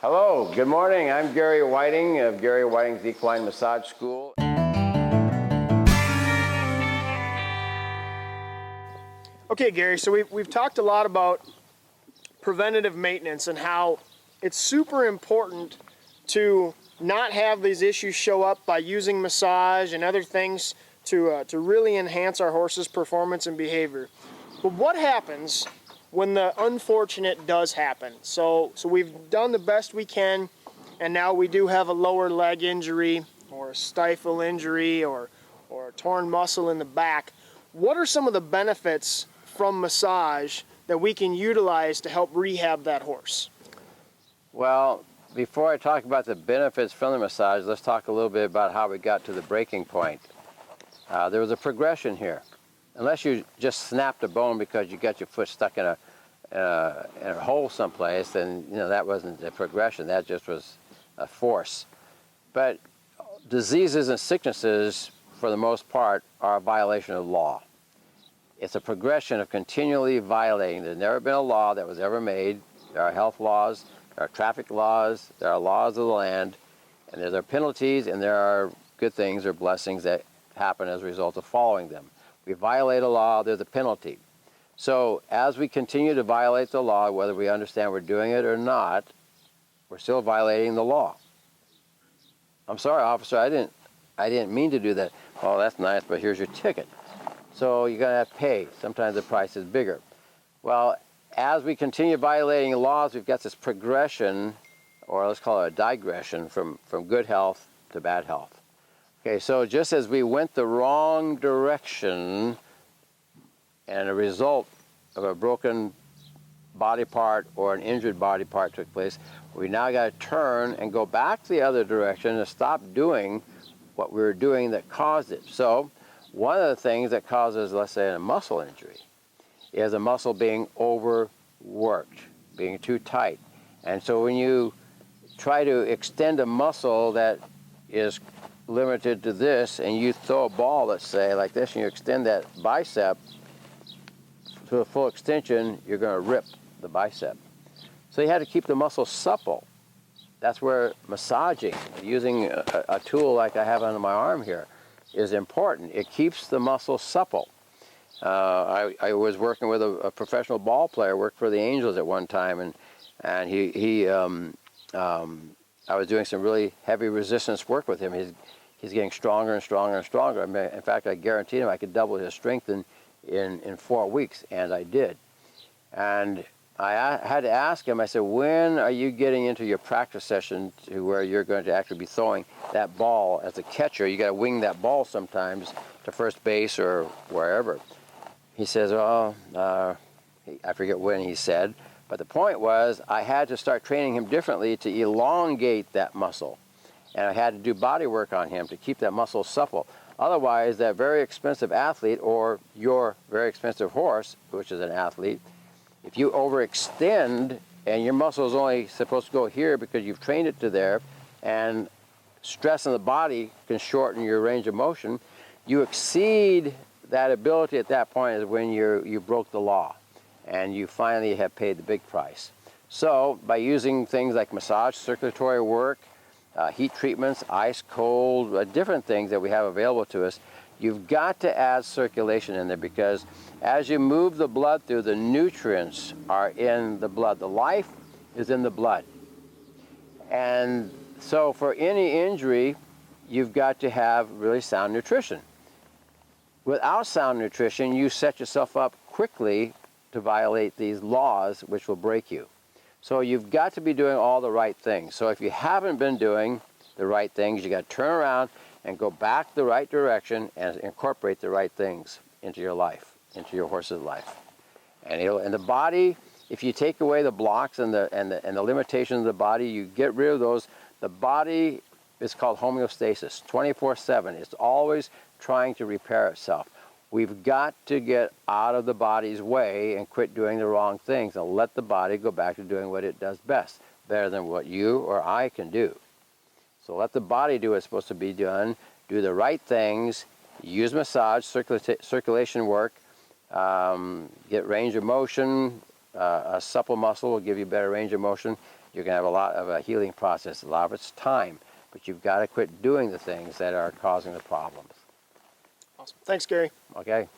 Hello, good morning. I'm Gary Whiting of Gary Whiting's Equine Massage School. Okay, Gary, so we've talked a lot about preventative maintenance and how it's super important to not have these issues show up by using massage and other things to really enhance our horse's performance and behavior. But what happens when the unfortunate does happen? So we've done the best we can, and now we do have a lower leg injury or a stifle injury or a torn muscle in the back. What are some of the benefits from massage that we can utilize to help rehab that horse? Well, before I talk about the benefits from the massage, let's talk a little bit about how we got to the breaking point. There was a progression here. Unless you just snapped a bone because you got your foot stuck in a hole someplace, then that wasn't a progression. That just was a force. But diseases and sicknesses, for the most part, are a violation of law. It's a progression of continually violating. There's never been a law that was ever made. There are health laws, there are traffic laws, there are laws of the land, and there are penalties, and there are good things or blessings that happen as a result of following them. We violate a law, there's a penalty. So as we continue to violate the law, whether we understand we're doing it or not, we're still violating the law. I'm sorry, officer, I didn't mean to do that. Oh, that's nice, but here's your ticket. So you're going to have to pay. Sometimes the price is bigger. Well, as we continue violating laws, we've got this progression, or let's call it a digression, from good health to bad health. Okay, so just as we went the wrong direction and a result of a broken body part or an injured body part took place, we now got to turn and go back the other direction and stop doing what we were doing that caused it. So one of the things that causes, let's say, a muscle injury is a muscle being overworked, being too tight. And so when you try to extend a muscle that is limited to this, and you throw a ball, let's say, like this, and you extend that bicep to a full extension, you're going to rip the bicep. So you had to keep the muscle supple. That's where massaging, using a tool like I have under my arm here, is important. It keeps the muscle supple. I was working with a professional ball player, worked for the Angels at one time, and I was doing some really heavy resistance work with him. He's getting stronger and stronger and stronger. I mean, in fact, I guaranteed him I could double his strength in 4 weeks, and I did. And I had to ask him, I said, when are you getting into your practice session to where you're going to actually be throwing that ball as a catcher? You got to wing that ball sometimes to first base or wherever. He says, I forget when he said, but the point was I had to start training him differently to elongate that muscle. And I had to do body work on him to keep that muscle supple. Otherwise, that very expensive athlete, or your very expensive horse, which is an athlete, if you overextend and your muscle is only supposed to go here because you've trained it to there, and stress on the body can shorten your range of motion, you exceed that ability at that point is when you broke the law and you finally have paid the big price. So by using things like massage, circulatory work, heat treatments, ice, cold, different things that we have available to us, you've got to add circulation in there, because as you move the blood through, the nutrients are in the blood. The life is in the blood. And so for any injury, you've got to have really sound nutrition. Without sound nutrition, you set yourself up quickly to violate these laws, which will break you. So you've got to be doing all the right things. So if you haven't been doing the right things, you got to turn around and go back the right direction and incorporate the right things into your life, into your horse's life. And the body, if you take away the blocks and the limitations of the body, you get rid of those. The body is called homeostasis, 24/7. It's always trying to repair itself. We've got to get out of the body's way and quit doing the wrong things and let the body go back to doing what it does best, better than what you or I can do. So let the body do what's supposed to be done, do the right things, use massage, circulation work, get range of motion. A supple muscle will give you better range of motion. you're going to have a lot of a healing process. A lot of it's time, but you've got to quit doing the things that are causing the problems. Awesome. Thanks, Gary. Okay?